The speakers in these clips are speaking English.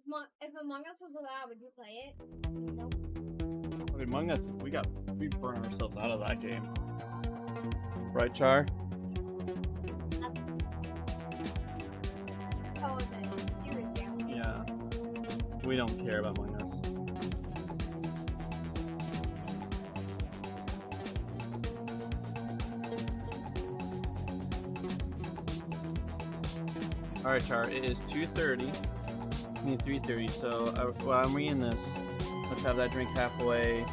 If Among Us was allowed, would you play it? Nope. Among Us, we burned ourselves out of that game. Right, Char? Oh, the series game. Yeah. We don't care about Among Us. Alright, Char, it is 2:30. I mean 3:30, so while I'm reading this, let's have that drink halfway. I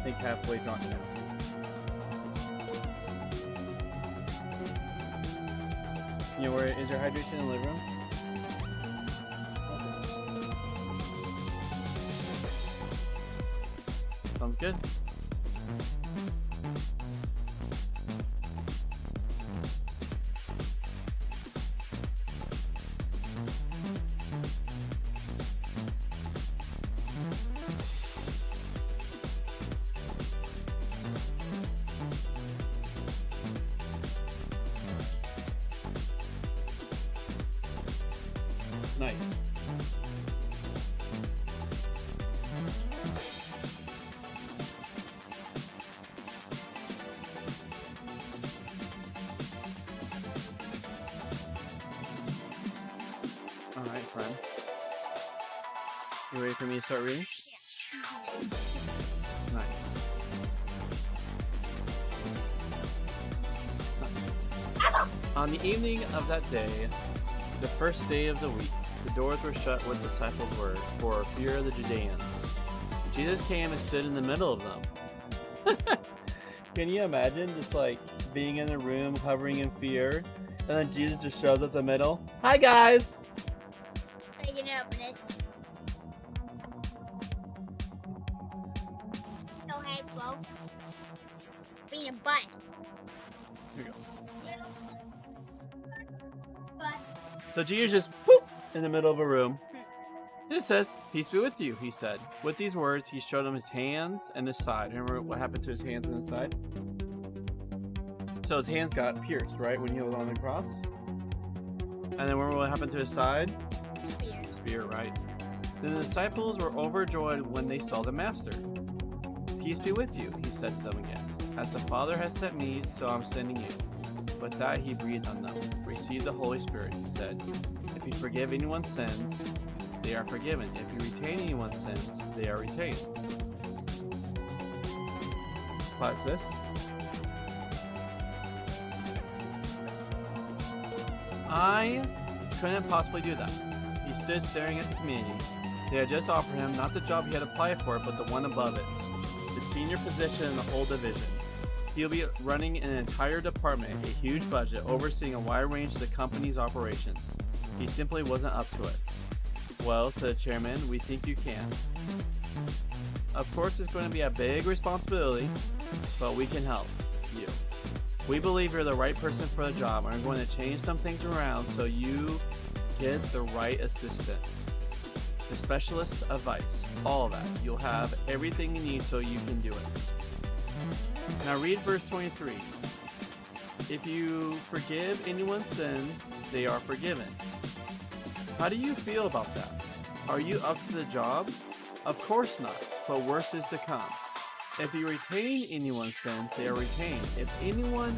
think halfway drunk now. You know, where is your hydration in the living room? Sounds good. Nice. All right, friend. You ready for me to start reading? Nice. On the evening of that day, the first day of the week, the doors were shut where the disciples were, for fear of the Judeans. Jesus came and stood in the middle of them. Can you imagine just like being in a room hovering in fear, and then Jesus just shows up the middle? Hi guys! I can open it. Go ahead, Flo. Being a butt. Here you go. Butt. So Jesus just whoop in the middle of a room. It says, "Peace be with you," he said. With these words, he showed him his hands and his side. Remember what happened to his hands and his side? So his hands got pierced, right, when he was on the cross? And then remember what happened to his side? Spear, right? Then the disciples were overjoyed when they saw the master. "Peace be with you," he said to them again. "As the Father has sent me, so I'm sending you." With that, he breathed on them. "Receive the Holy Spirit," he said. "If you forgive anyone's sins, they are forgiven. If you retain anyone's sins, they are retained." What's this? I couldn't possibly do that. He stood staring at the community. They had just offered him not the job he had applied for, but the one above it, the senior position in the whole division. He'll be running an entire department, a huge budget, overseeing a wide range of the company's operations. He simply wasn't up to it. "Well," said the chairman, "we think you can. Of course, it's going to be a big responsibility, but we can help you. We believe you're the right person for the job, and are going to change some things around so you get the right assistance, the specialist advice, all of that. You'll have everything you need so you can do it." Now read verse 23. "If you forgive anyone's sins, they are forgiven." How do you feel about that? Are you up to the job? Of course not, but worse is to come. If you retain anyone's sins, they are retained. If anyone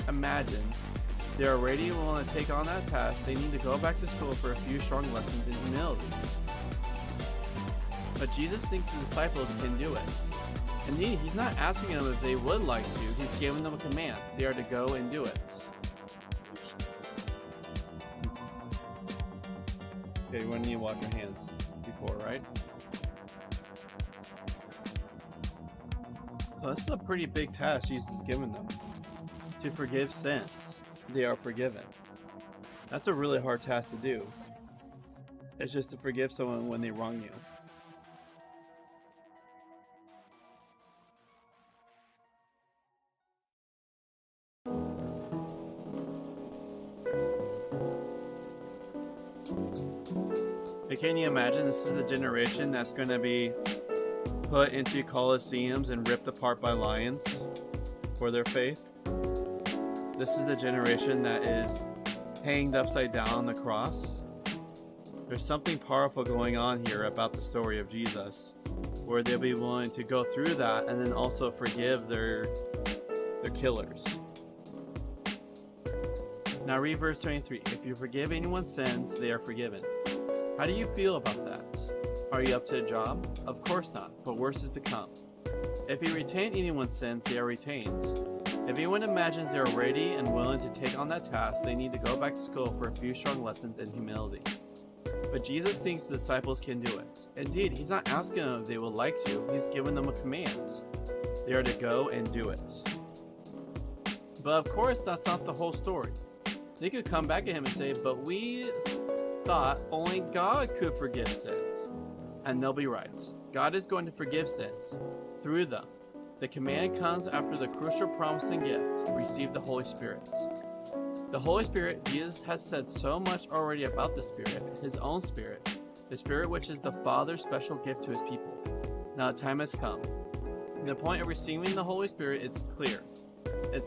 imagines they are ready and willing to take on that task, they need to go back to school for a few strong lessons in humility. But Jesus thinks the disciples can do it. Indeed, he's not asking them if they would like to, he's giving them a command. They are to go and do it. Okay, you want to need to wash your hands before, right? So this is a pretty big task Jesus is giving them. To forgive sins, they are forgiven. That's a really hard task to do. It's just to forgive someone when they wrong you. Can you imagine this is the generation that's going to be put into coliseums and ripped apart by lions for their faith? This is the generation that is hanged upside down on the cross There's something powerful going on here about the story of Jesus, where they'll be willing to go through that and then also forgive their killers. Now read verse 23. If you forgive anyone's sins, they are forgiven. How do you feel about that? Are you up to a job? Of course not, but worse is to come. If you retain anyone's sins, they are retained. If anyone imagines they are ready and willing to take on that task, they need to go back to school for a few strong lessons in humility. But Jesus thinks the disciples can do it. Indeed, he's not asking them if they would like to, he's giving them a command. They are to go and do it. But of course, that's not the whole story. They could come back at him and say, but we thought only God could forgive sins. And they'll be right. God is going to forgive sins through them. The command comes after the crucial promising gift, receive the Holy Spirit. The Holy Spirit, Jesus has said so much already about the Spirit, his own Spirit, the Spirit which is the Father's special gift to his people. Now the time has come. The point of receiving the Holy Spirit is clear. It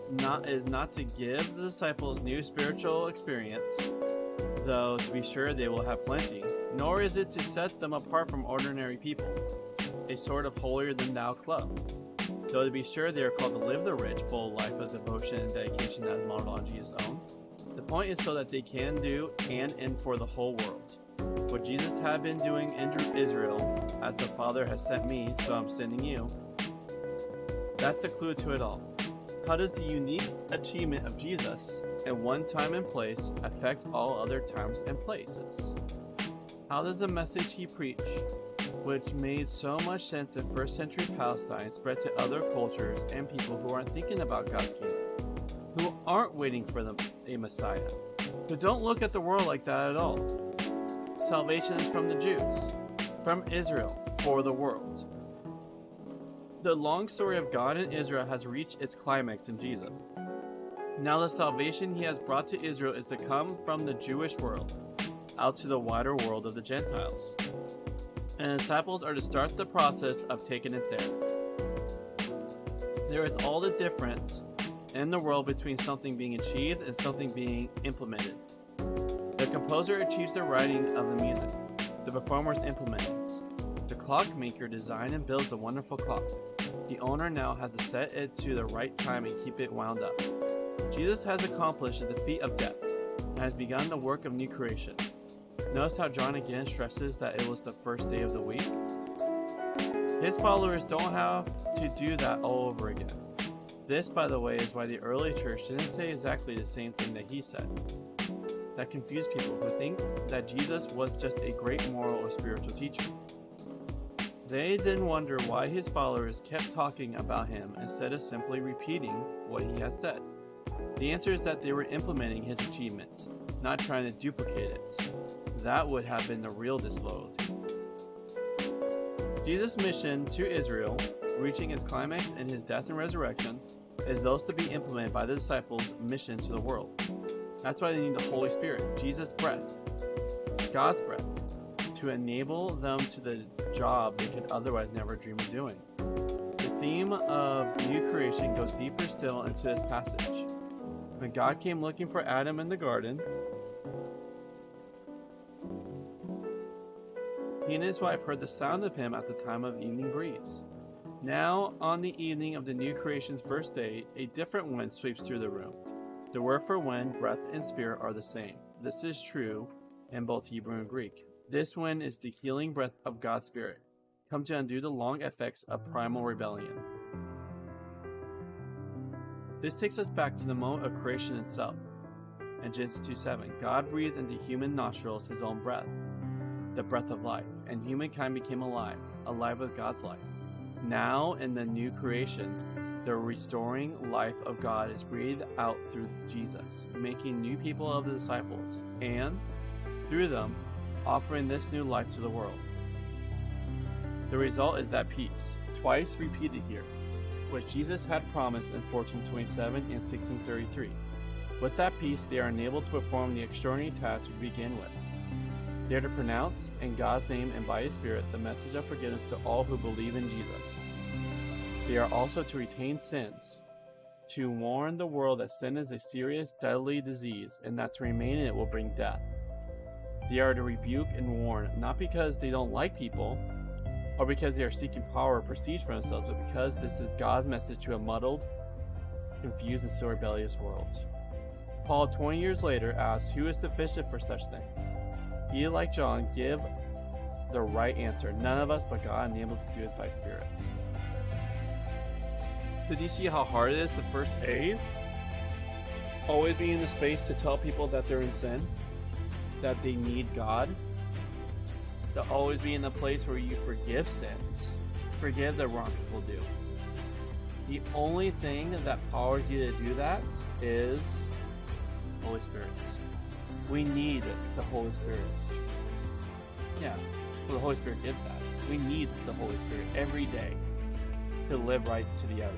is not to give the disciples new spiritual experience, though to be sure they will have plenty, nor is it to set them apart from ordinary people, a sort of holier-than-thou club. Though to be sure they are called to live the rich, full life of devotion and dedication as modeled on Jesus' own. The point is so that they can do and for the whole world. What Jesus had been doing in Israel, as the Father has sent me, so I'm sending you. That's the clue to it all. How does the unique achievement of Jesus in one time and place affect all other times and places? How does the message he preached, which made so much sense in first century Palestine, spread to other cultures and people who aren't thinking about God's kingdom, who aren't waiting for a Messiah, who don't look at the world like that at all? Salvation is from the Jews, from Israel, for the world. The long story of God and Israel has reached its climax in Jesus. Now the salvation he has brought to Israel is to come from the Jewish world out to the wider world of the Gentiles. And the disciples are to start the process of taking it there. There is all the difference in the world between something being achieved and something being implemented. The composer achieves the writing of the music. The performers implement it. The clockmaker designs and builds a wonderful clock. The owner now has to set it to the right time and keep it wound up. Jesus has accomplished the defeat of death and has begun the work of new creation. Notice how John again stresses that it was the first day of the week. His followers don't have to do that all over again. This, by the way, is why the early church didn't say exactly the same thing that he said. That confused people who think that Jesus was just a great moral or spiritual teacher. They then wonder why his followers kept talking about him instead of simply repeating what he has said. The answer is that they were implementing his achievement, not trying to duplicate it. That would have been the real disloyalty. Jesus' mission to Israel, reaching its climax in his death and resurrection, is those to be implemented by the disciples' mission to the world. That's why they need the Holy Spirit, Jesus' breath, God's breath, to enable them to the job they could otherwise never dream of doing. The theme of new creation goes deeper still into this passage. When God came looking for Adam in the garden, he and his wife heard the sound of him at the time of evening breeze. Now, on the evening of the new creation's first day, a different wind sweeps through the room. The word for wind, breath, and spirit are the same. This is true in both Hebrew and Greek. This wind is the healing breath of God's Spirit, come to undo the long effects of primal rebellion. This takes us back to the moment of creation itself. In Genesis 2:7, God breathed into human nostrils his own breath, the breath of life, and humankind became alive with God's life. Now, in the new creation, the restoring life of God is breathed out through Jesus, making new people of the disciples, and, through them, offering this new life to the world. The result is that peace, twice repeated here, which Jesus had promised in 1427 and 1633. With that peace, they are enabled to perform the extraordinary task we begin with. They are to pronounce, in God's name and by his Spirit, the message of forgiveness to all who believe in Jesus. They are also to retain sins, to warn the world that sin is a serious, deadly disease, and that to remain in it will bring death. They are to rebuke and warn, not because they don't like people, or because they are seeking power or prestige for themselves, but because this is God's message to a muddled, confused, and still rebellious world. Paul, 20 years later, asks, who is sufficient for such things? He, like John, give the right answer. None of us but God enables us to do it by Spirit. Did you see how hard it is to first aid? Always be in the space to tell people that they're in sin, that they need God. To always be in the place where you forgive sins, forgive the wrong people do. The only thing that powers you to do that is Holy Spirit. We need the Holy Spirit. Yeah, well, the Holy Spirit gives that. We need the Holy Spirit every day to live right to the other.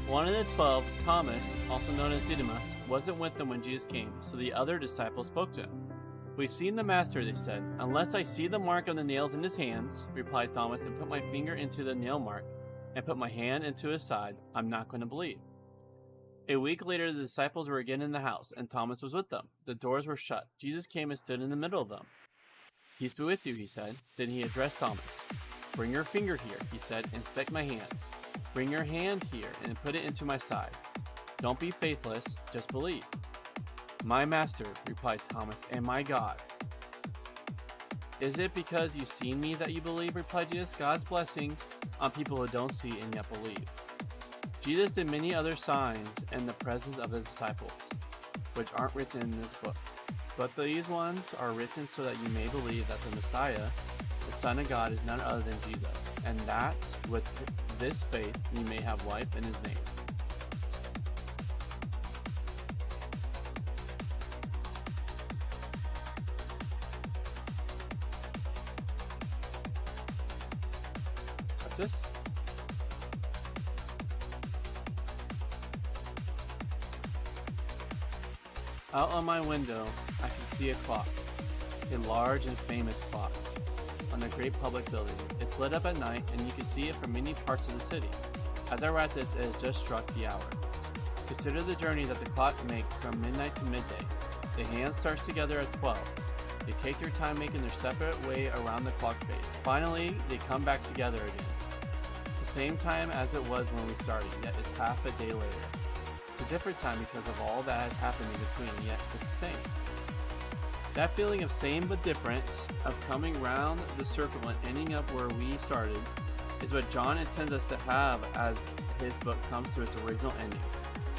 One of the 12, Thomas, also known as Didymus, wasn't with them when Jesus came, so the other disciples spoke to him. We've seen the Master, they said. Unless I see the mark of the nails in his hands, replied Thomas, and put my finger into the nail mark, and put my hand into his side, I'm not going to believe. A week later, the disciples were again in the house, and Thomas was with them. The doors were shut. Jesus came and stood in the middle of them. Peace be with you, he said. Then he addressed Thomas. Bring your finger here, he said, inspect my hands. Bring your hand here and put it into my side. Don't be faithless, just believe. My Master, replied Thomas, and my God. Is it because you've seen me that you believe, replied Jesus? God's blessing on people who don't see and yet believe. Jesus did many other signs in the presence of his disciples, which aren't written in this book. But these ones are written so that you may believe that the Messiah, the Son of God, is none other than Jesus, and that with this faith you may have life in his name. What's this? Out on my window, I can see a clock, a large and famous clock, on a great public building. It's lit up at night, and you can see it from many parts of the city. As I write this, it has just struck the hour. Consider the journey that the clock makes from midnight to midday. The hand starts together at 12. They take their time making their separate way around the clock face. Finally, they come back together again. It's the same time as it was when we started, yet it's half a day later. It's a different time because of all that has happened in between, yet it's the same. That feeling of same but different, of coming round the circle and ending up where we started, is what John intends us to have as his book comes to its original ending.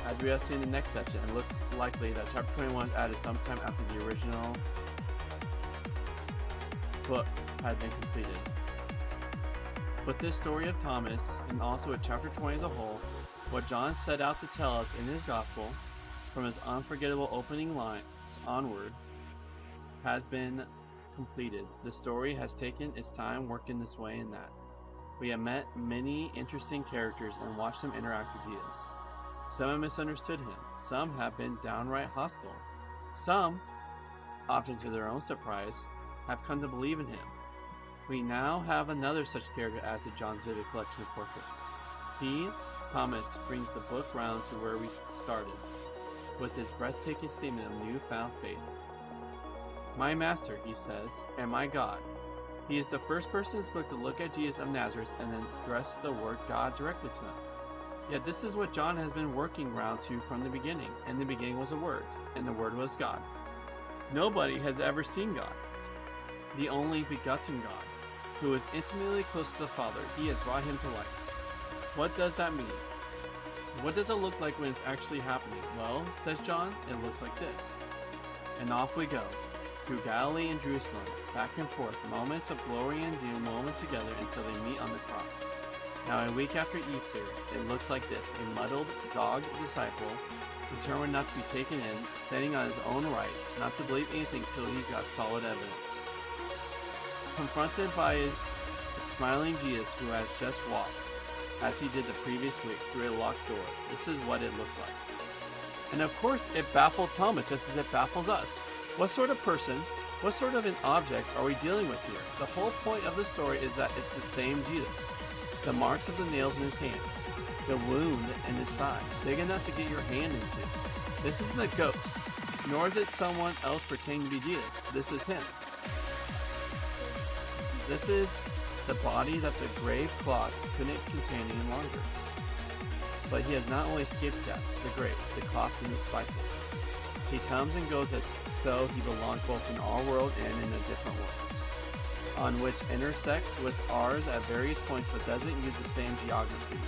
As we have seen in the next section, it looks likely that chapter 21 is added sometime after the original book had been completed. But this story of Thomas, and also with chapter 20 as a whole, what John set out to tell us in his gospel, from his unforgettable opening lines onward, has been completed. The story has taken its time working this way and that. We have met many interesting characters and watched them interact with Jesus. Some have misunderstood him. Some have been downright hostile. Some, often to their own surprise, have come to believe in him. We now have another such character added to John's vivid collection of portraits. He, Thomas, brings the book round to where we started, with his breathtaking statement of newfound faith. My Master, he says, and my God. He is the first person in this book to look at Jesus of Nazareth and then address the word God directly to him. Yet this is what John has been working round to from the beginning. In the beginning was a Word, and the Word was God. Nobody has ever seen God, the only begotten God, who is intimately close to the Father. He has brought him to life. What does that mean? What does it look like when it's actually happening? Well, says John, it looks like this. And off we go, through Galilee and Jerusalem, back and forth, moments of glory and doom woven together until they meet on the cross. Now a week after Easter, it looks like this: a muddled, dogged disciple, determined not to be taken in, standing on his own rights, not to believe anything till he's got solid evidence. Confronted by a smiling Jesus who has just walked, as he did the previous week, through a locked door. This is what it looks like. And of course, it baffled Thomas just as it baffles us. What sort of person, what sort of an object are we dealing with here? The whole point of the story is that it's the same Jesus. The marks of the nails in his hands, the wound in his side, big enough to get your hand into. This isn't a ghost, nor is it someone else pretending to be Jesus. This is him. This is the body that the grave cloths couldn't contain any longer. But he has not only escaped death, the grave, the cloths, and the spices. He comes and goes as though he belonged both in our world and in a different world, on which intersects with ours at various points but doesn't use the same geography.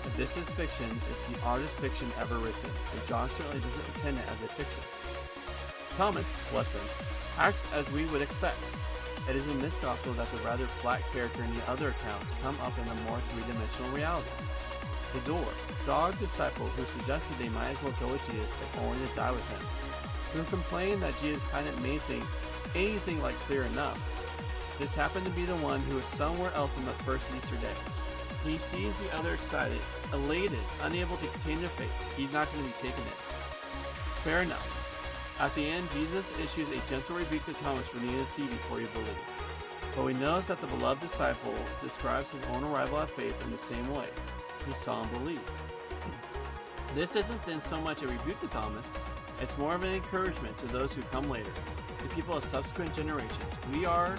If this is fiction, it's the artist's fiction ever written, and John certainly doesn't intend it as a fiction. Thomas, bless him, acts as we would expect. It is in this gospel that the rather flat character in the other accounts come up in a more three-dimensional reality. The dog disciple who suggested they might as well go with Jesus if only to die with him, who complained that Jesus hadn't made things anything like clear enough. This happened to be the one who was somewhere else on the first Easter day. He sees the other excited, elated, unable to contain their faith. He's not going to be taking it. Fair enough. At the end, Jesus issues a gentle rebuke to Thomas for needing to see before you believe. But we notice that the beloved disciple describes his own arrival at faith in the same way. He saw and believed. This isn't then so much a rebuke to Thomas, it's more of an encouragement to those who come later, the people of subsequent generations. We are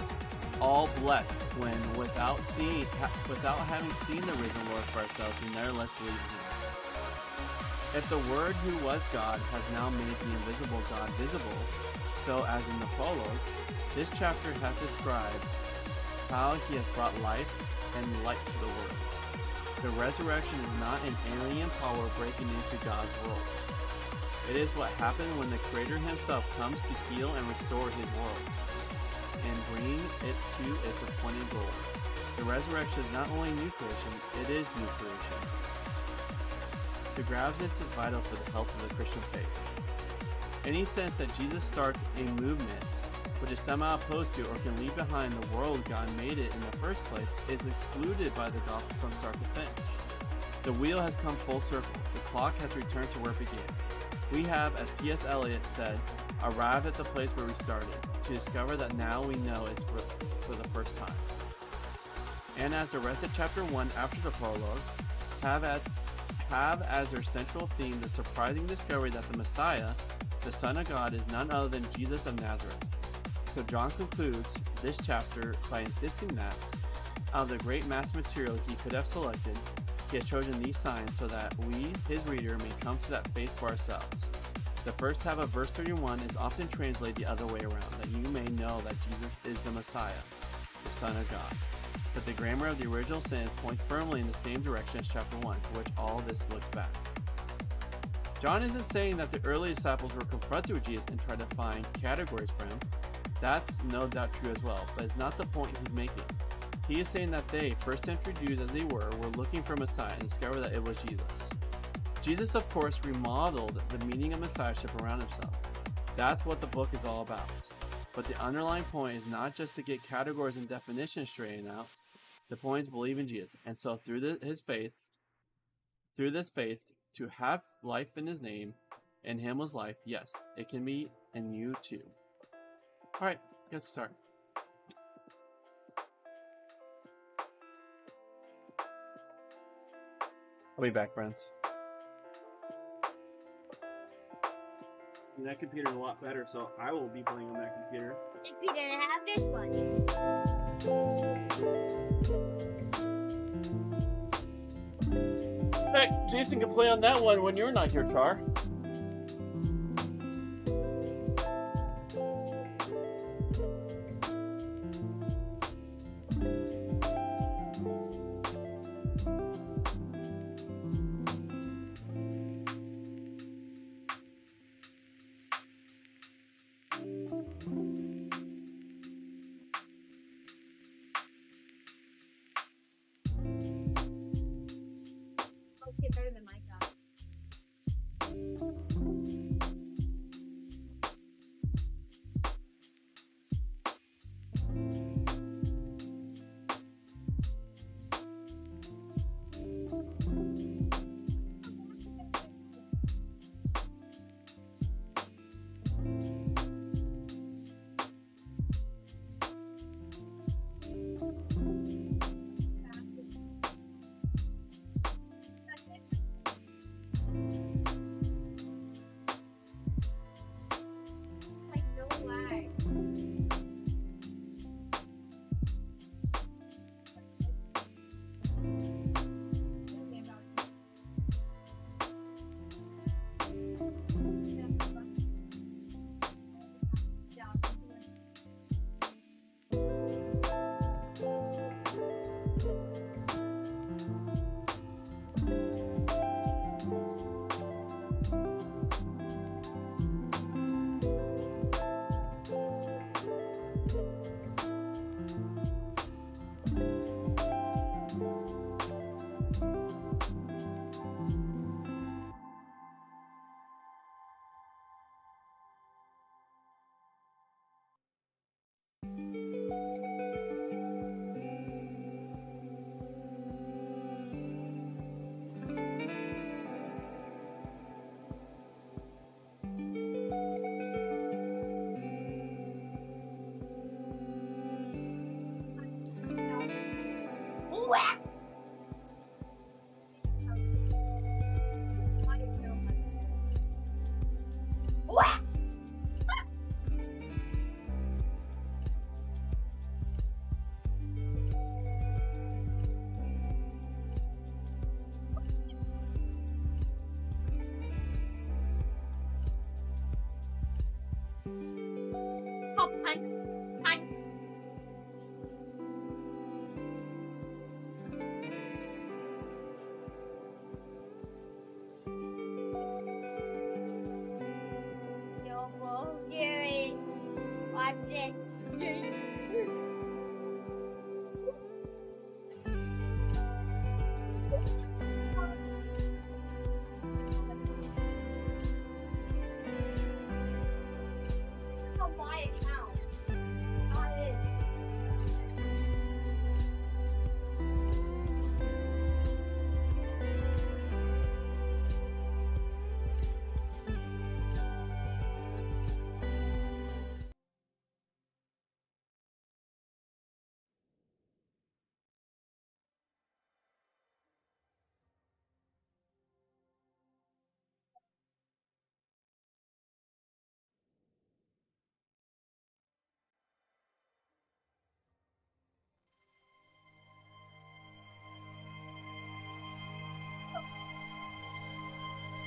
all blessed when, without having seen the risen Lord for ourselves, we nevertheless believe in him. If the Word who was God has now made the invisible God visible, so as in the prologue, this chapter has described how he has brought life and light to the world. The resurrection is not an alien power breaking into God's world. It is what happened when the Creator himself comes to heal and restore his world, and bring it to its appointed goal. The resurrection is not only new creation, it is new creation. To grasp this is vital for the health of the Christian faith. Any sense that Jesus starts a movement which is somehow opposed to or can leave behind the world God made it in the first place is excluded by the gospel from start to finish. The wheel has come full circle. The clock has returned to where it began. We have, as T.S. Eliot said, arrived at the place where we started, to discover that now we know it's for the first time. And as the rest of chapter 1 after the prologue have as their central theme the surprising discovery that the Messiah, the Son of God, is none other than Jesus of Nazareth. So John concludes this chapter by insisting that, out of the great mass material he could have selected, he has chosen these signs so that we, his reader, may come to that faith for ourselves. The first half of verse 31 is often translated the other way around, that you may know that Jesus is the Messiah, the Son of God. But the grammar of the original sentence points firmly in the same direction as chapter 1, to which all this looks back. John isn't saying that the early disciples were confronted with Jesus and tried to find categories for him. That's no doubt true as well, but it's not the point he's making. He is saying that they, first century Jews as they were looking for Messiah and discovered that it was Jesus. Jesus, of course, remodeled the meaning of Messiahship around himself. That's what the book is all about. But the underlying point is not just to get categories and definitions straightened out. The point is believe in Jesus, and so through this faith, to have life in his name, and him was life. Yes, it can be, and you too. All right, let's start. I'll be back, friends. That computer is a lot better, so I will be playing on that computer. If you didn't have this one. Heck, Jason can play on that one when you're not here, Char. Okay, better than my job.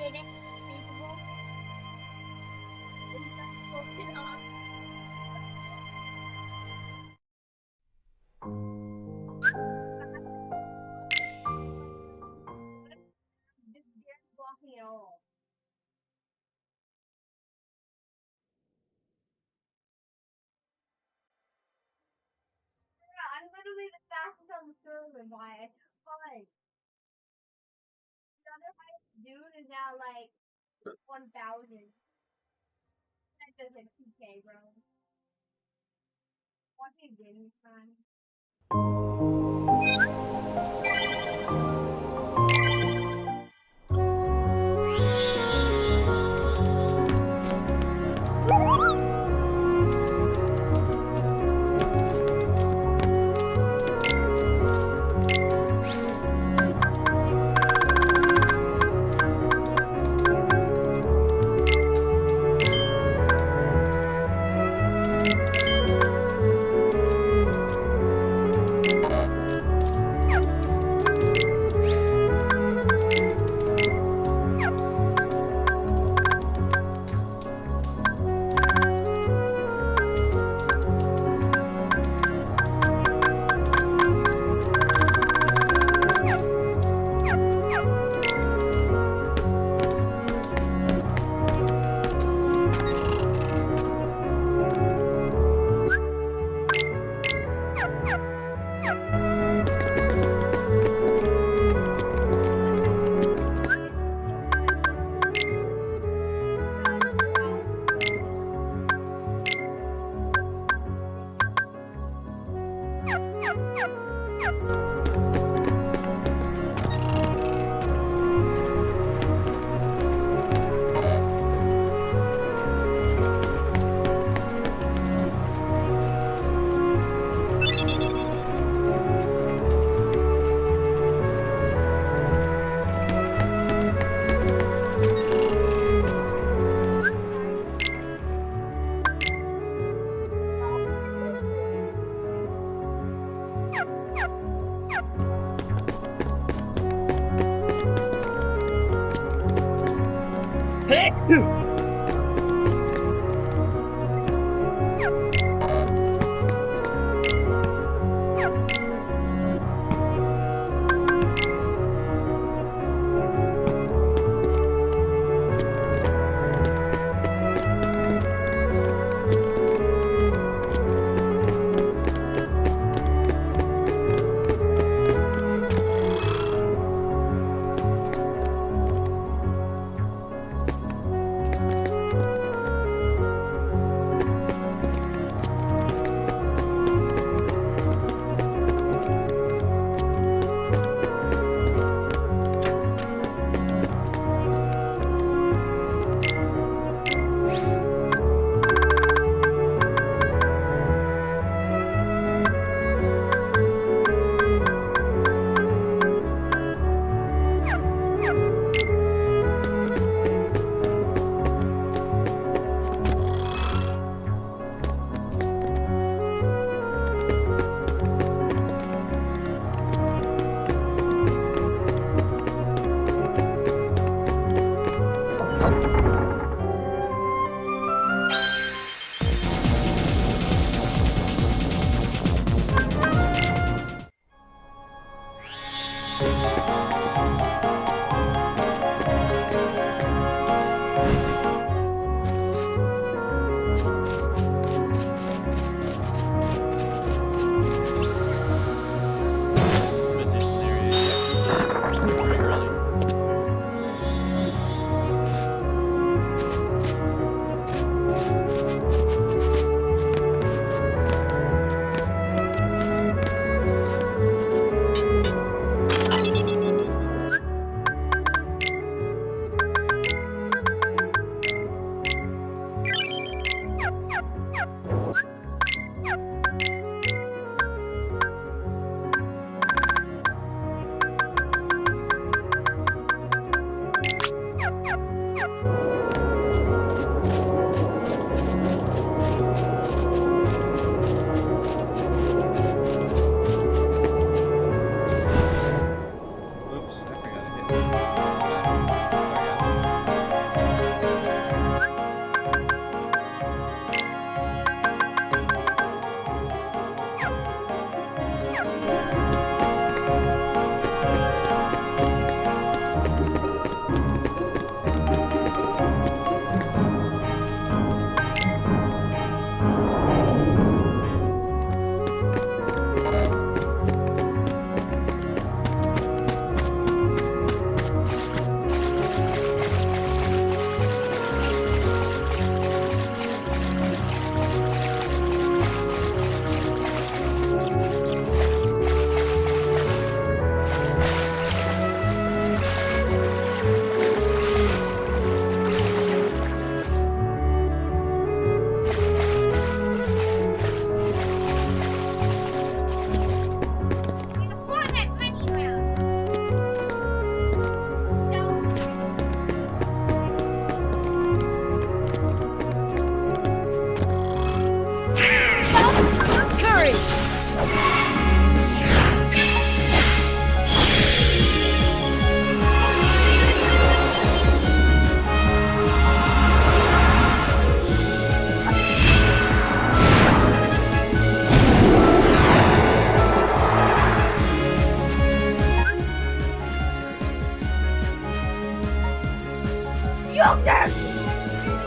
it ain't feasible. It's not broken off. Just barely blocking it all. Yeah, I'm literally the fastest on the server by a ton. The other highest dude is now like 1,000. That does like 2K, bro. Watch me game this time.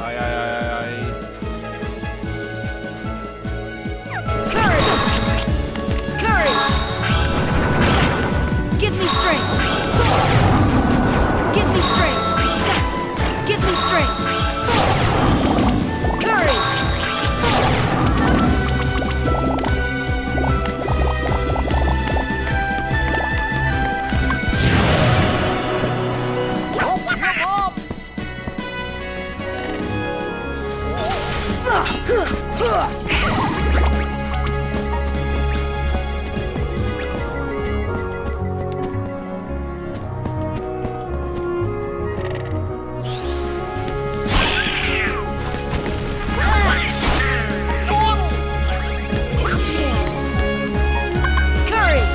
Aye, aye, aye, aye. Courage! Courage! Give me strength! Give me strength! Give me strength! Courage! Courage!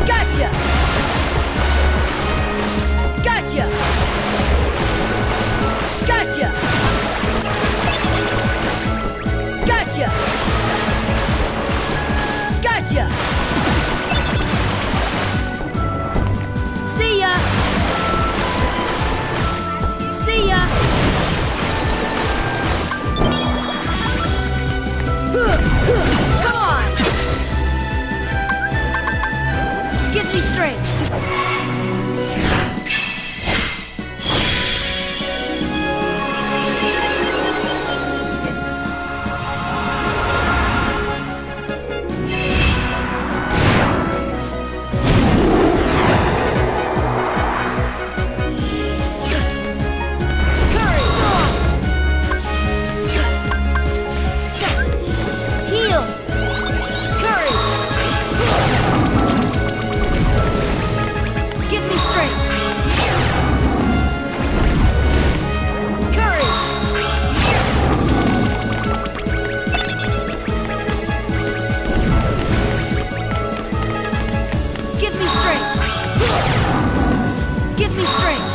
Gotcha! Gotcha! Gotcha! Gotcha! Gotcha! See ya! See ya! Come on! Give me strength! Heal! Courage! Give me strength! Courage! Give me strength! Give me strength!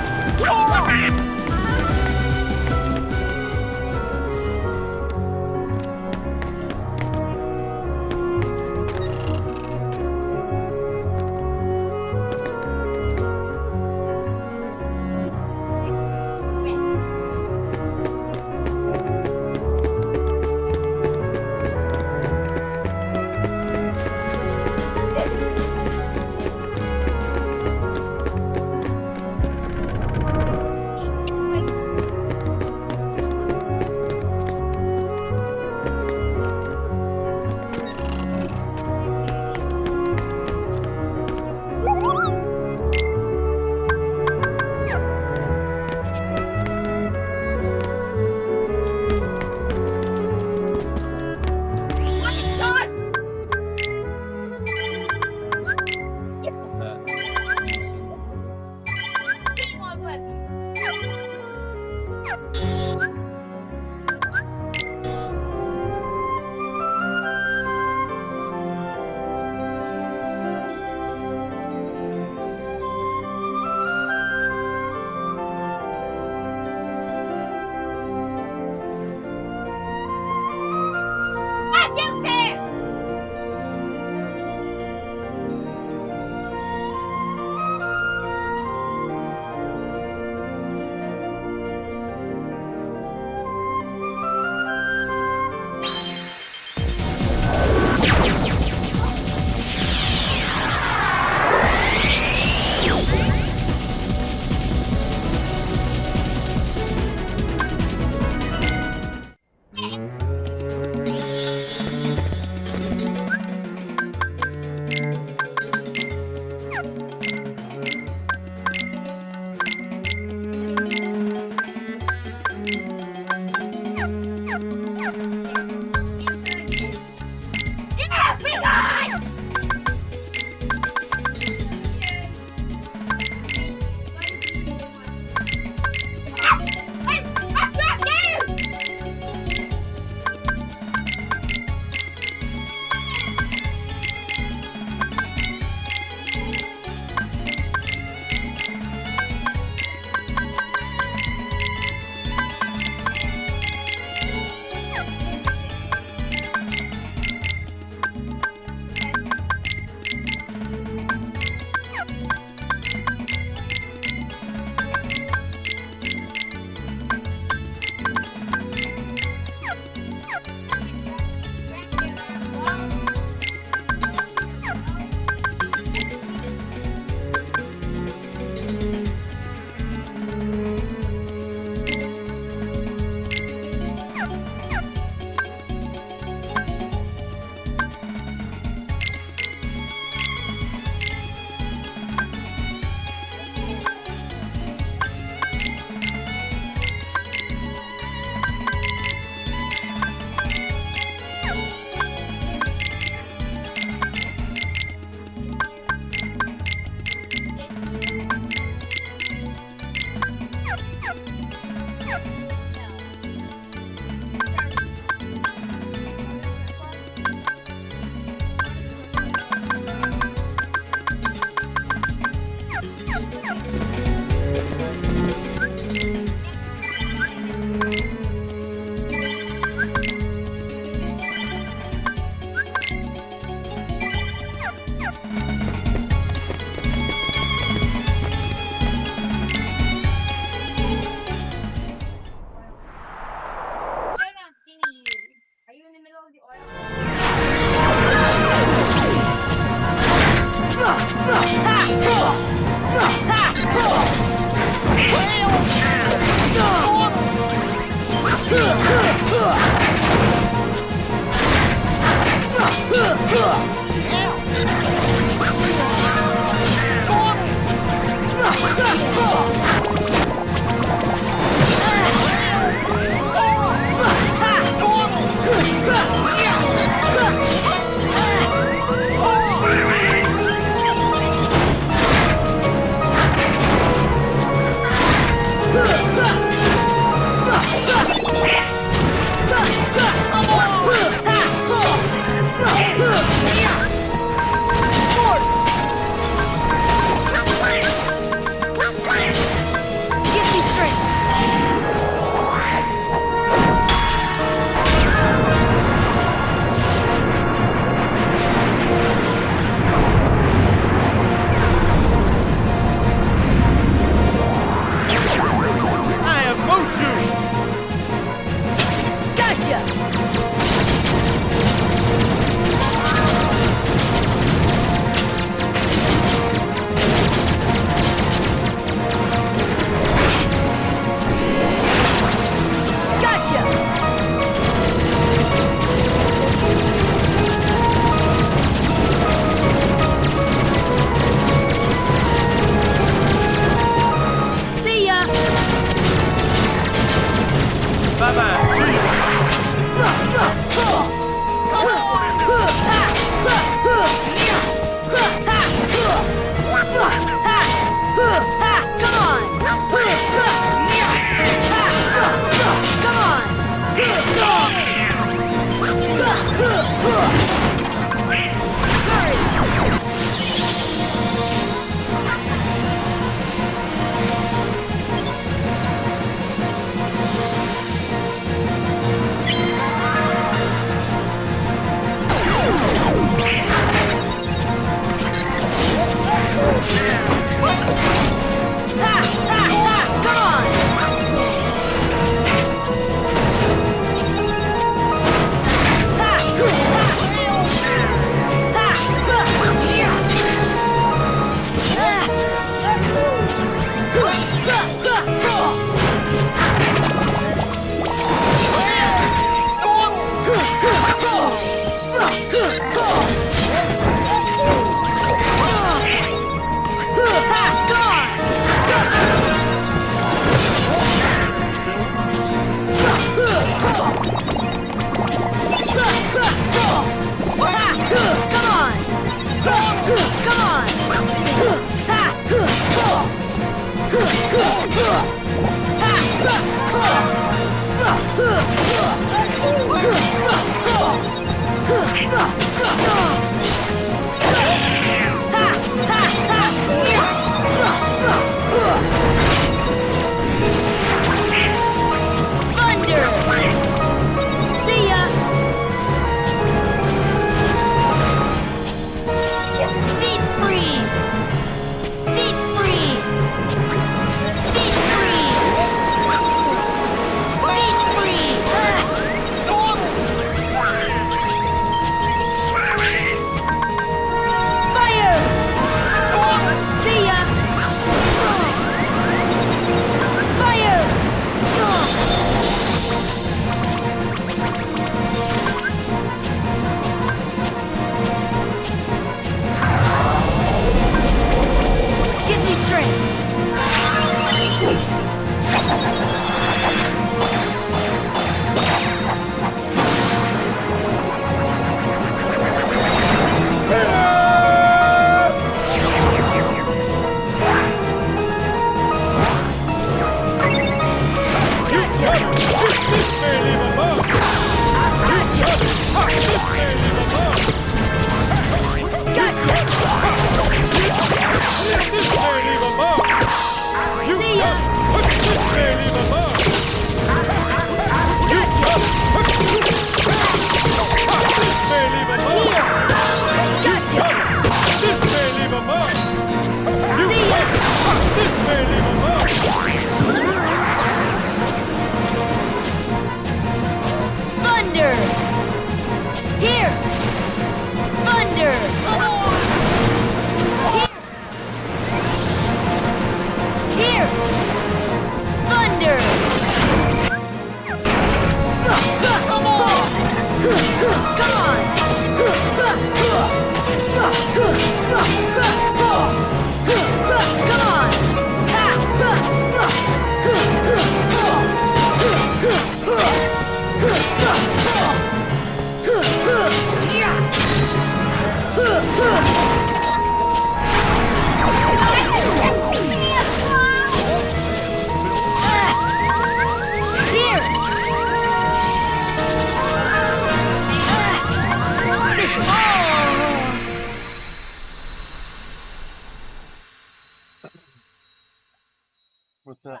What's that?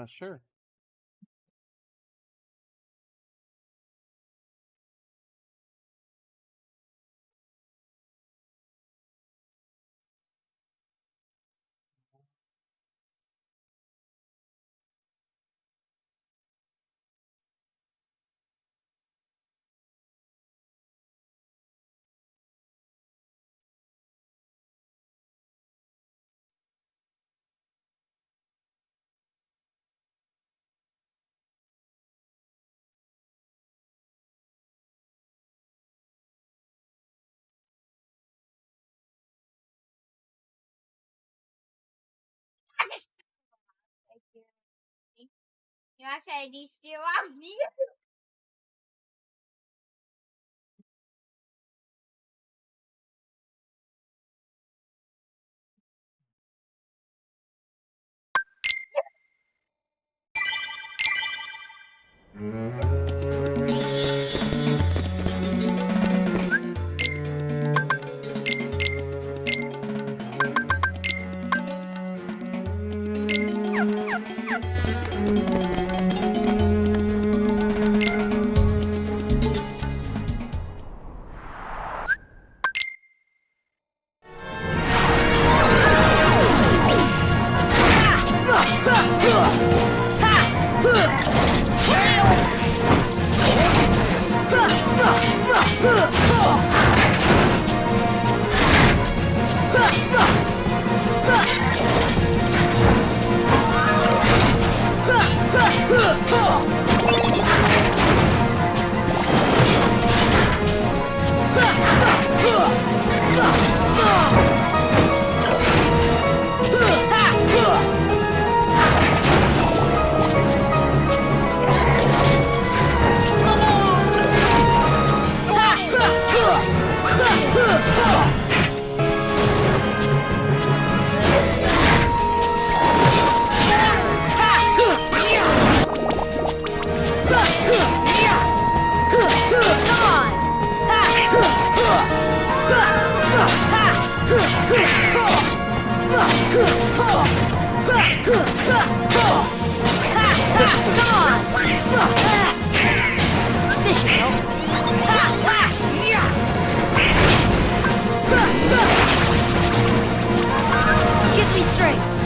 Sure. Jag säger de still ner. Give me strength.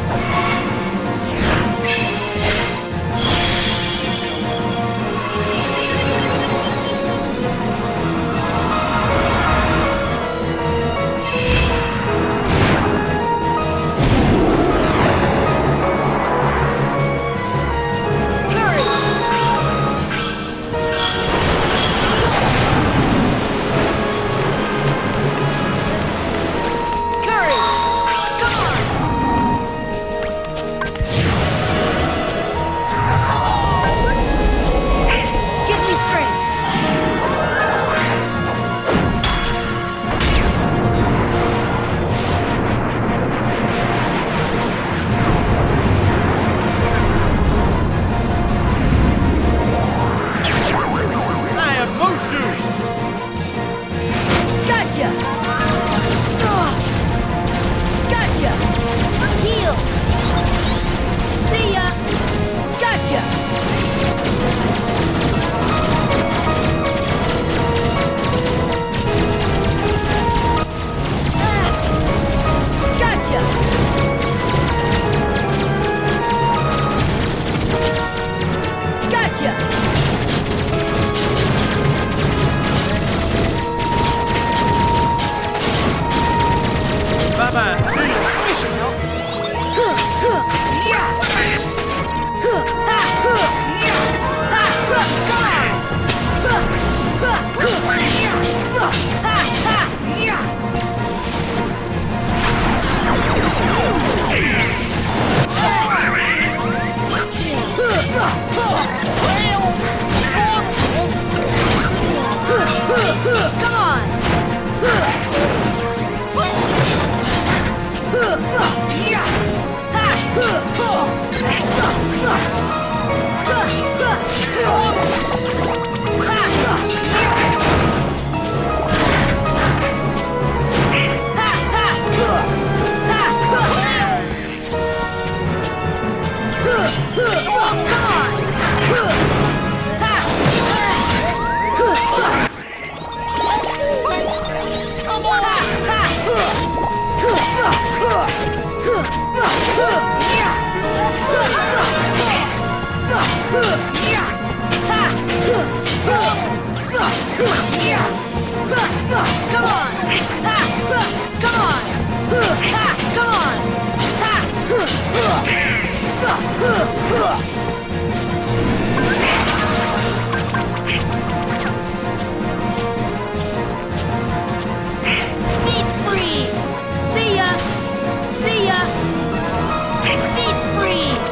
Deep freeze!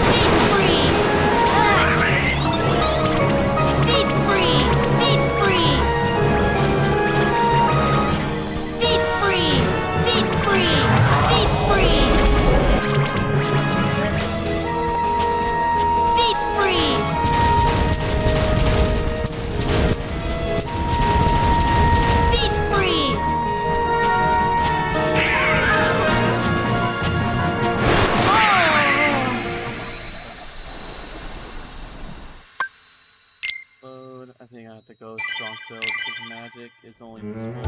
Deep freeze! it's only this one.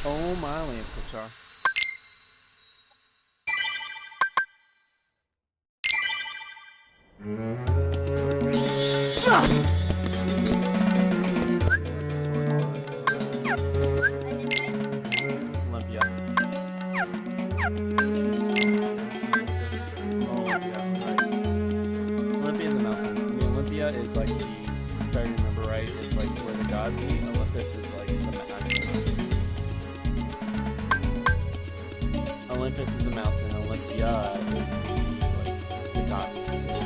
Oh my land, Pixar. Olympia. Olympia in the mountain. I mean, Olympia is like the, if I remember right, is like where the gods meet. Olympus is like the mountain. Olympus is the mountain. Olympia is the god city.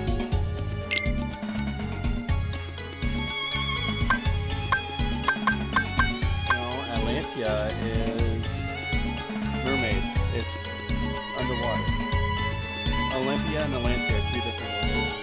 No, Atlantia is mermaid. It's underwater. Olympia and Atlantia are two different locations.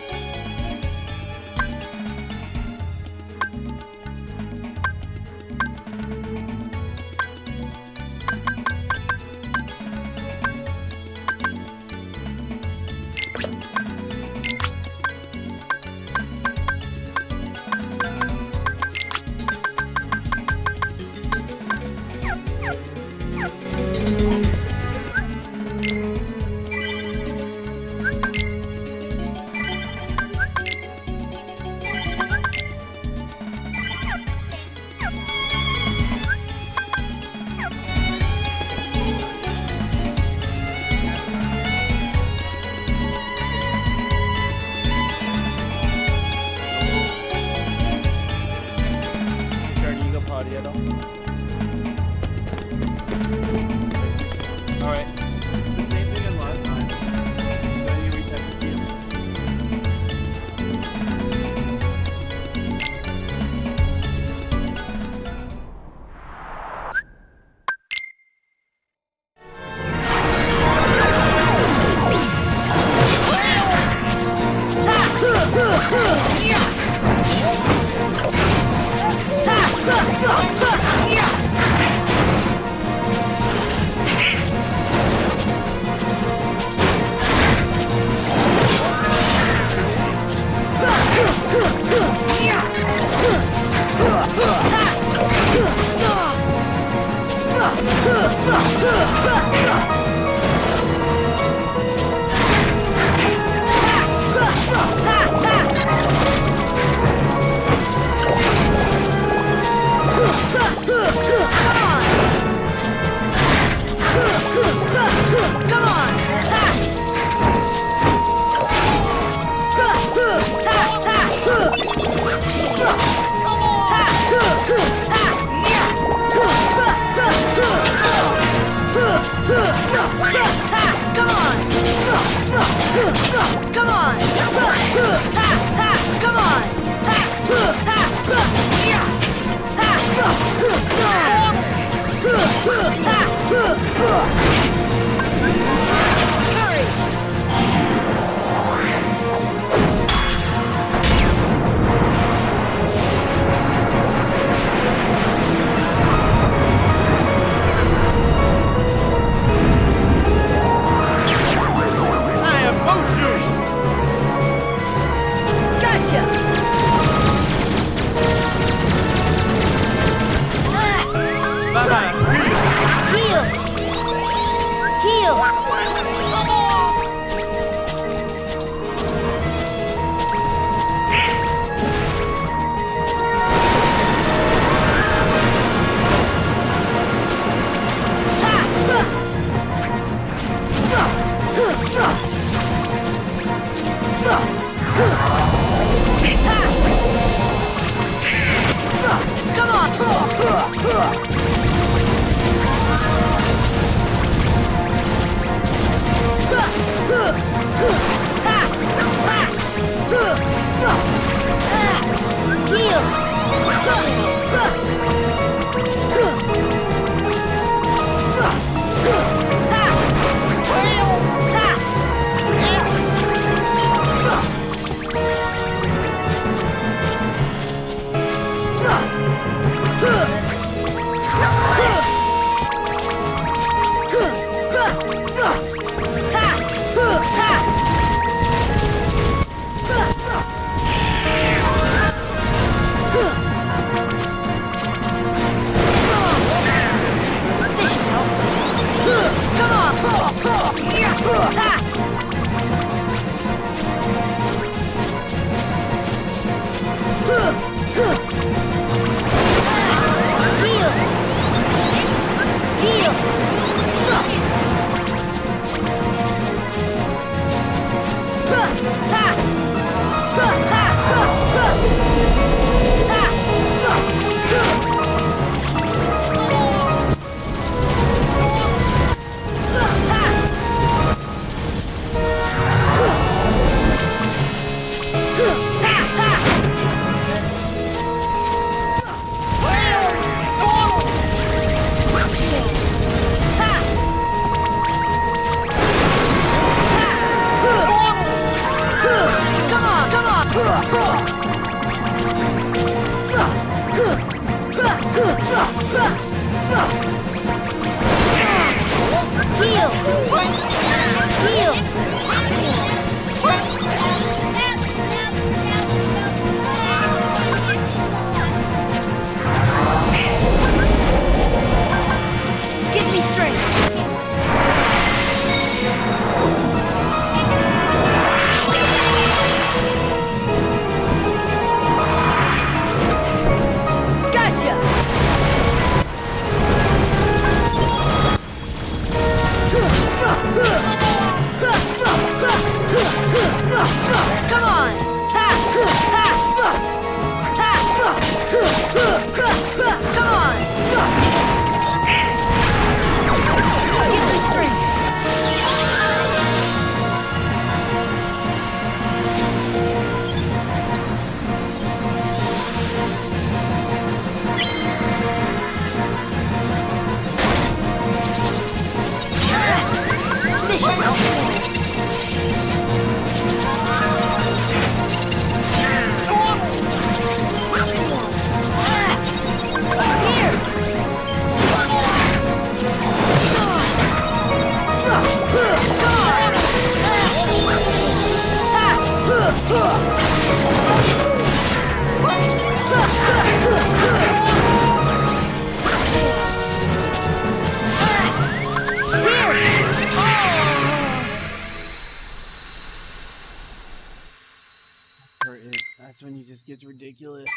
Are you go potty at all? Alright. The same thing as last time. Then you reset the field. Heal! Heal! Give me strength! Gotcha! Come on! Ha! Ha! Ha! Come on! Give me strength! That's when he just gets ridiculous.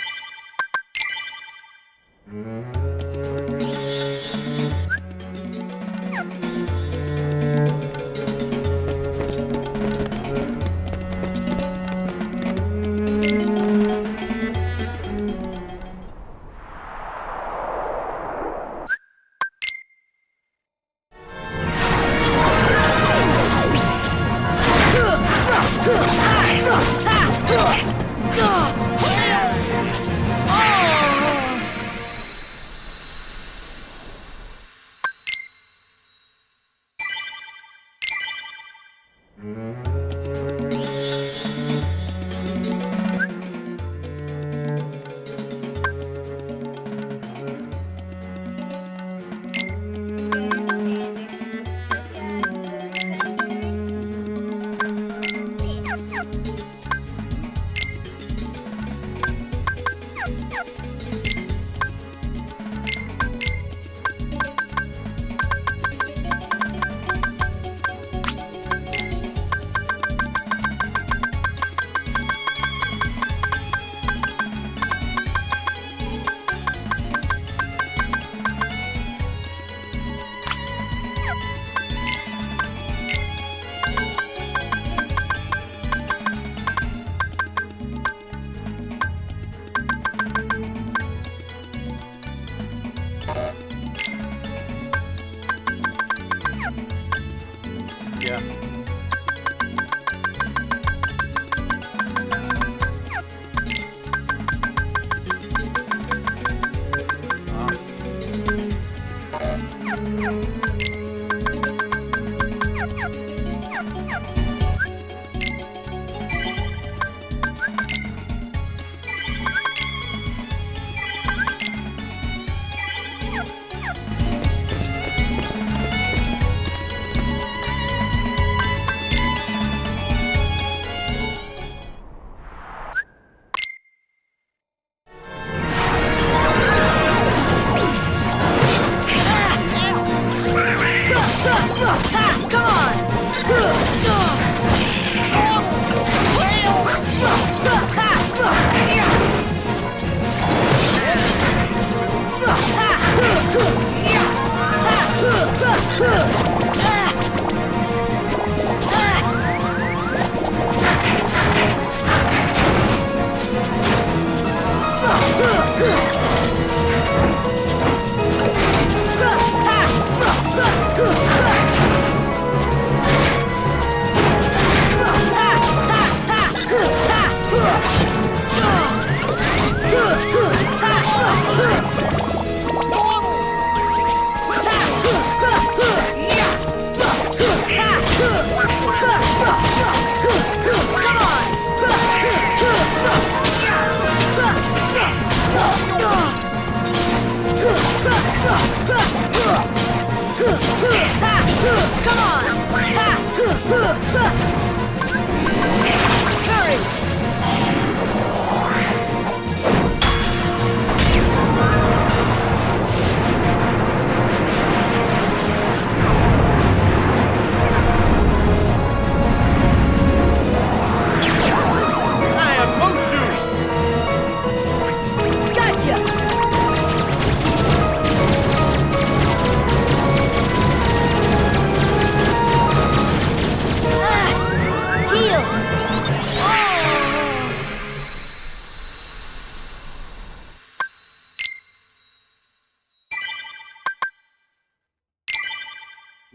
Yeah. Come on! Ha! Hurry! I am Mushu! Gotcha! Heal!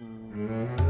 Oh!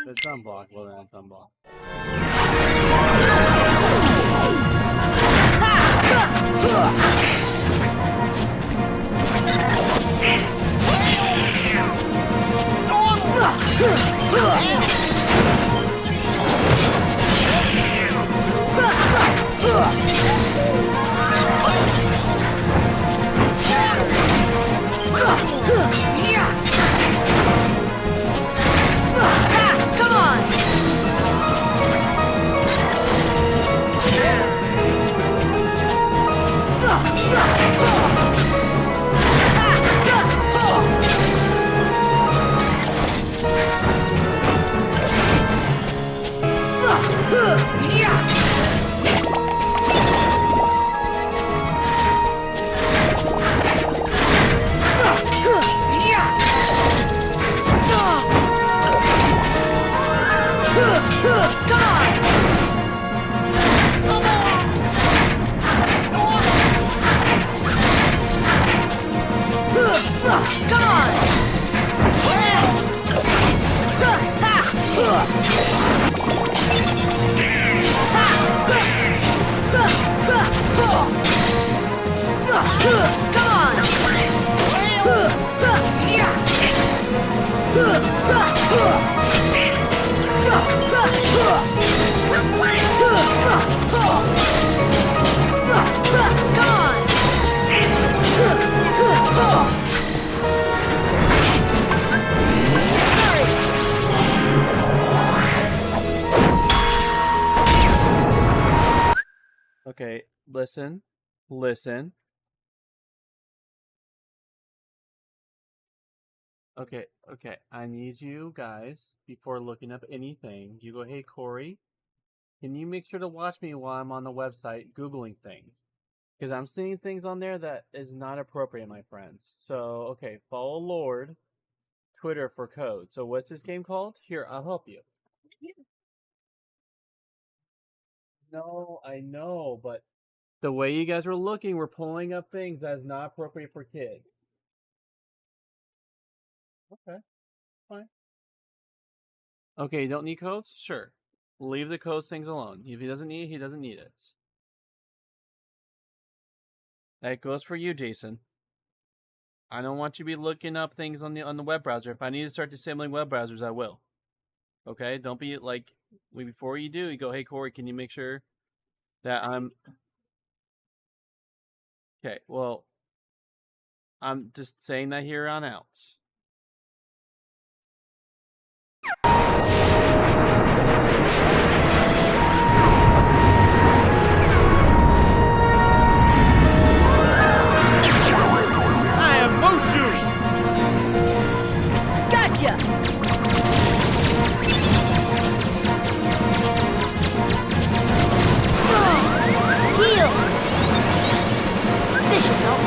It's unblocked. Well, then it's unblocked. Come on! Come on! Okay, listen. Listen. Okay, I need you guys, before looking up anything, you go, hey, Corey, can you make sure to watch me while I'm on the website Googling things? Because I'm seeing things on there that is not appropriate, my friends. So, okay, follow Lord, Twitter for code. So what's this game called? Here, I'll help you. No, I know, but the way you guys were looking, we're pulling up things that is not appropriate for kids. Okay, fine. Okay, you don't need codes? Sure. Leave the codes things alone. If he doesn't need it, he doesn't need it. That goes for you, Jason. I don't want you to be looking up things on the web browser. If I need to start disabling web browsers, I will. Okay? Don't be like, before you do, you go, hey, Corey, can you make sure that I'm... Okay, well, I'm just saying that here on out. I am Mushu! Gotcha! Heal! This should help.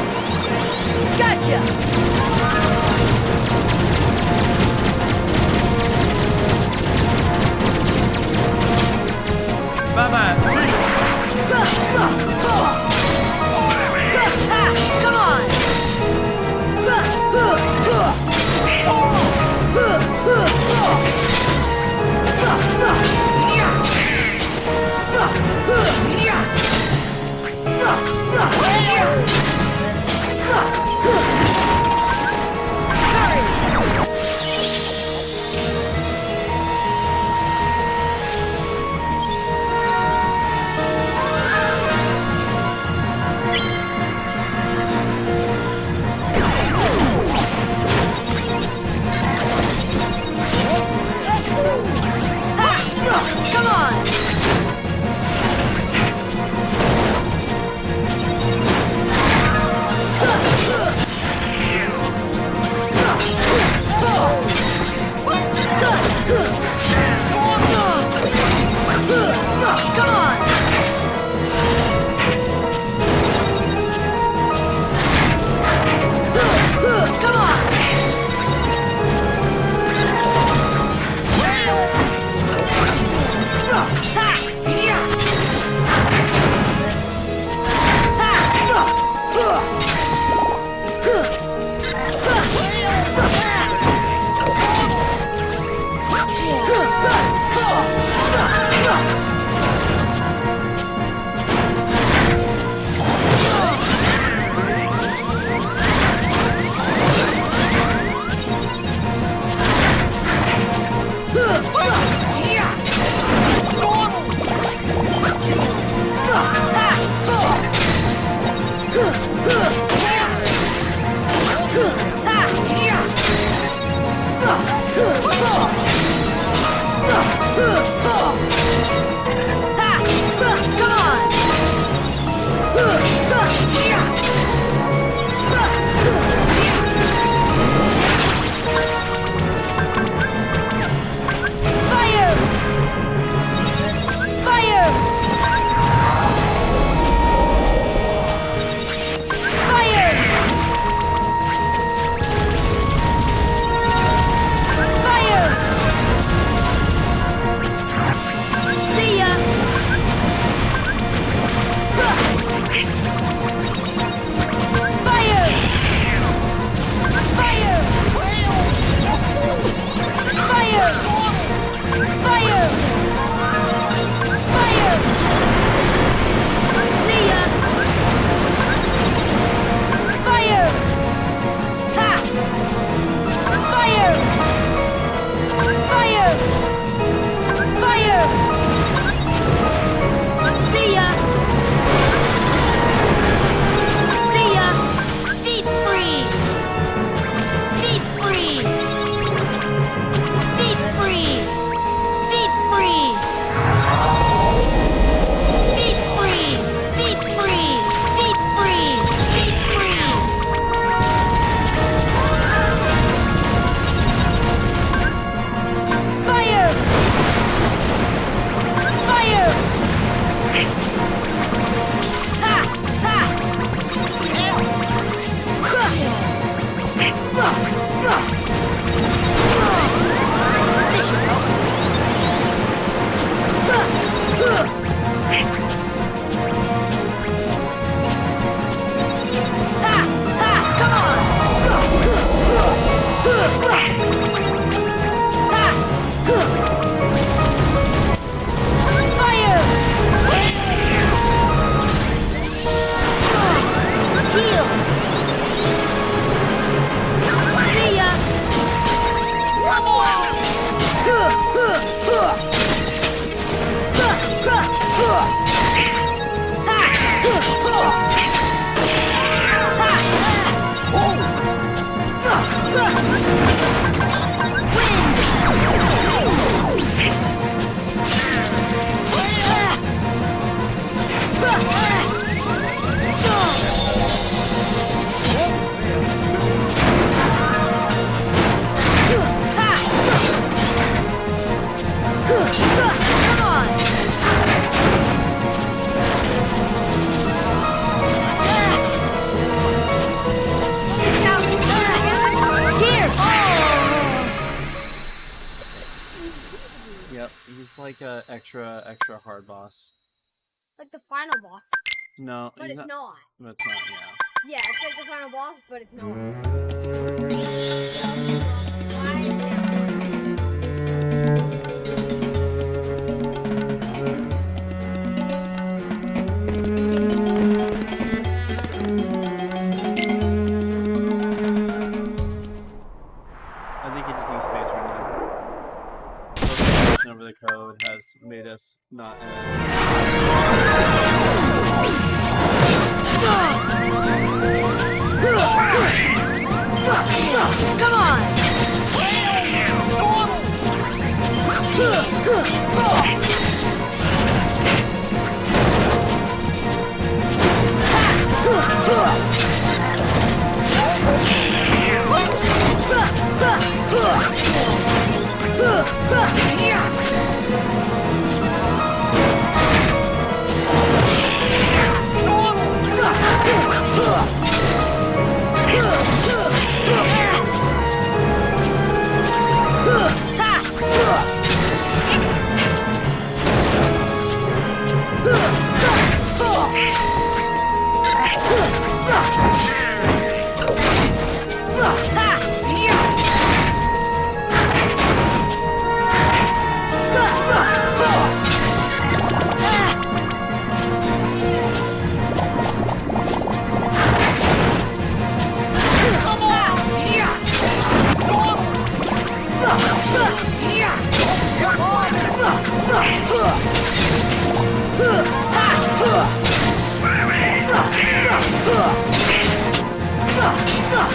Gotcha! Bye-bye! Come on! Fire! Heal! See ya! Come on! Here! Yep, he's like a extra hard boss. Like the final boss. No, But he's it's not. That's not. Yeah. Yeah, it's like the final boss, but it's not. I think he just needs space right now. Looking over the code has made us not. Come on!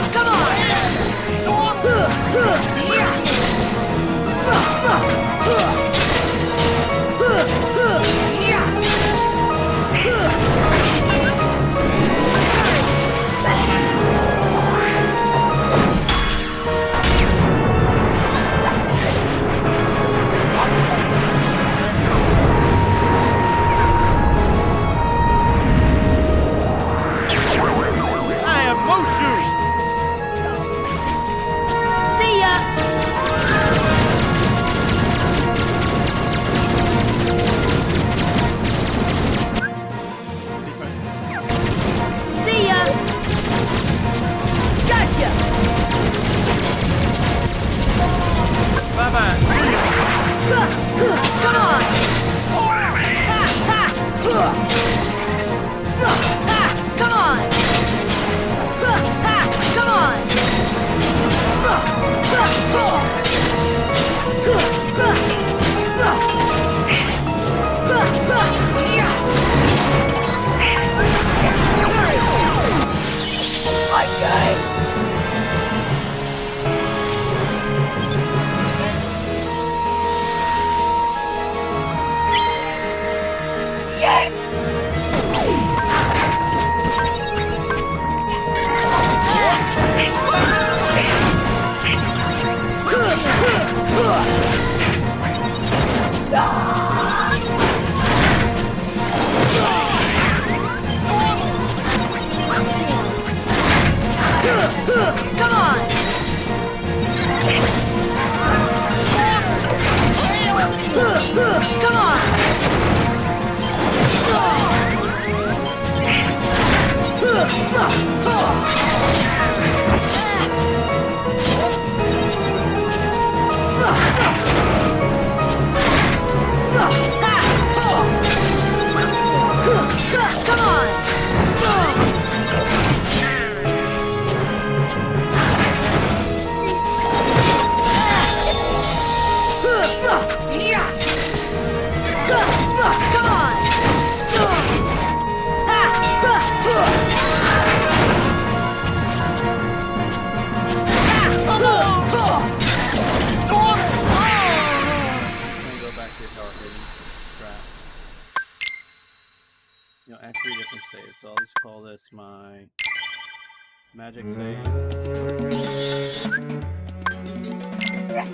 Come I am Mushu! See ya! Come on! Come on! Then go back to your tower hidden trap. You know, add 3 different saves. So I'll just call this my magic save. Come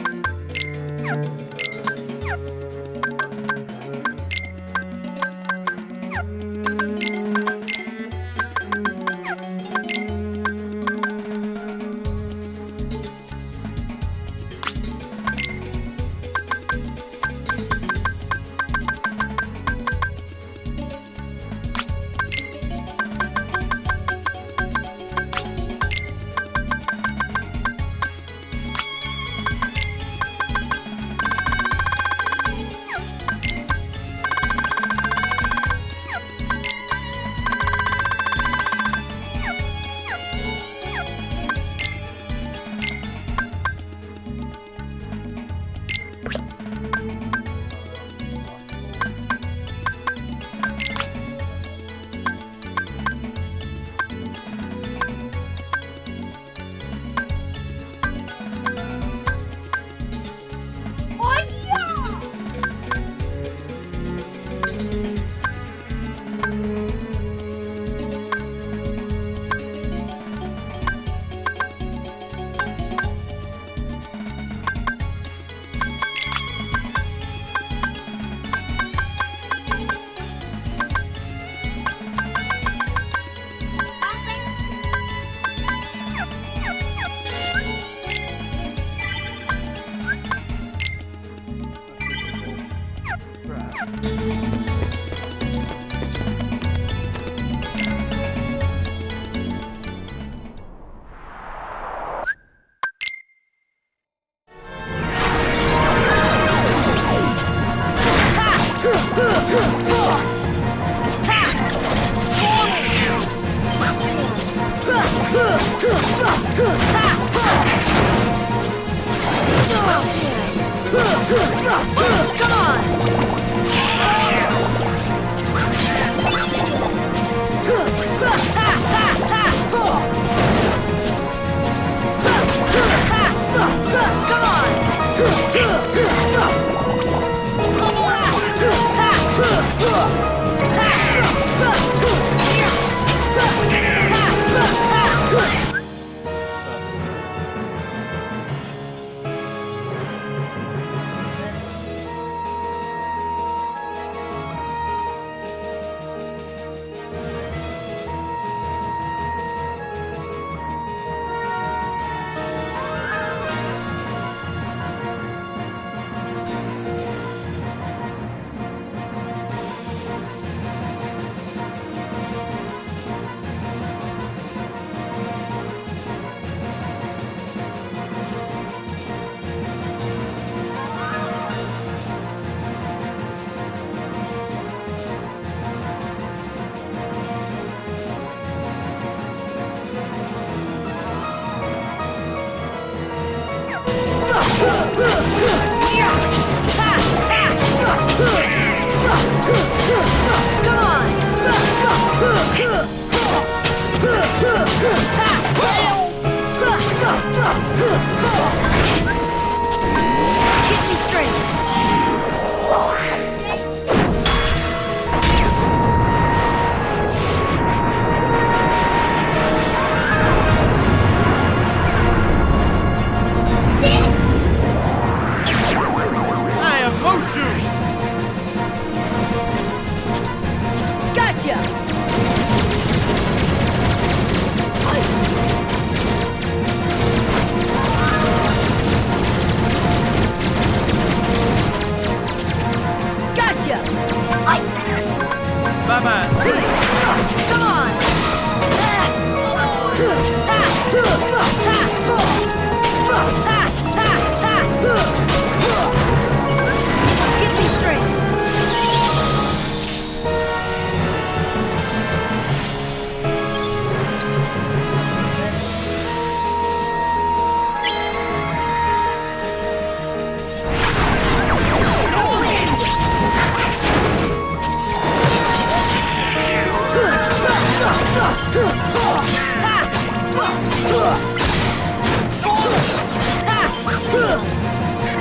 on! Come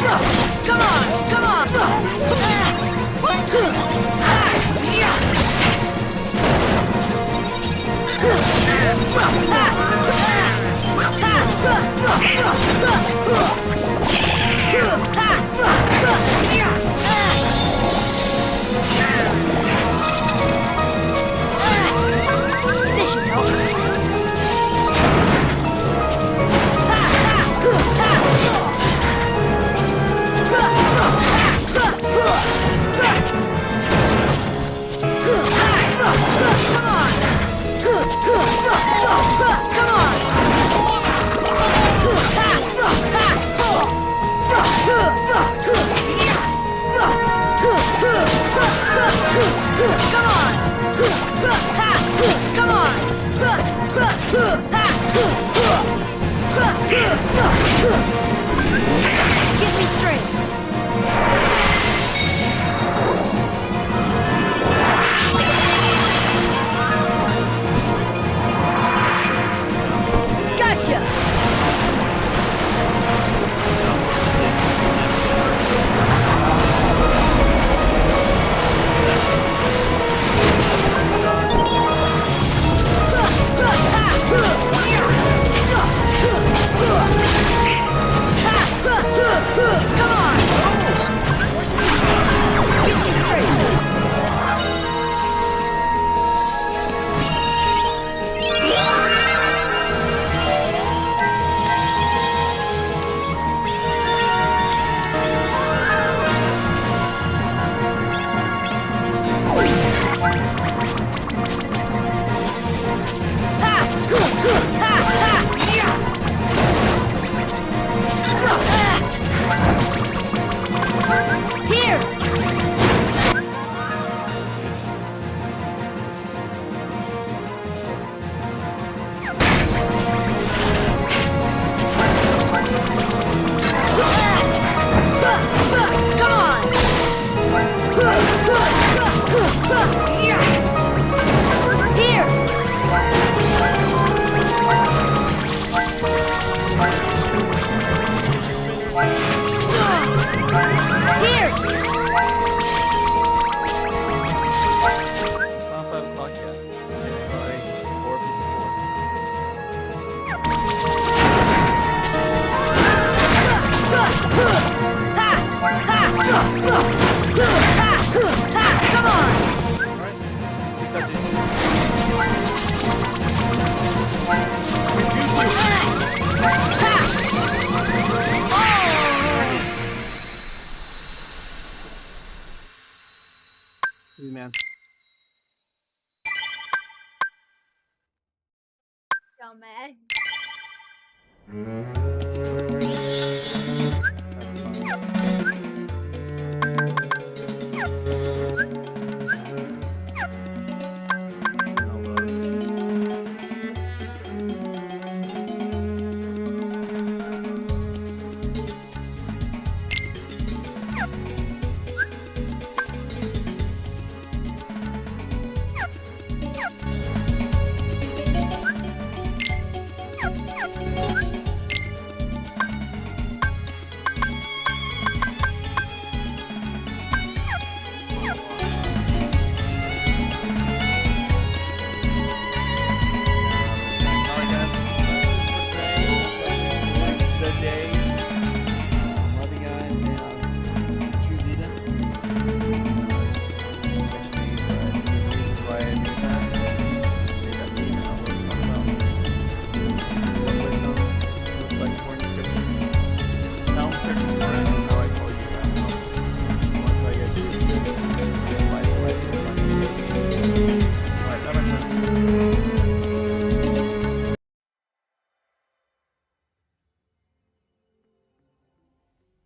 Come on! Come on! This should help. Come on! Come on! Come on! Come on! Give me strength! Gotcha! Come on! Give me strength! Here! Come on! Here! Here! It's not 5 o'clock yet. Okay, sorry. 4:54. Come on! Alright. Peace out, Jason. Easy, man. So mad.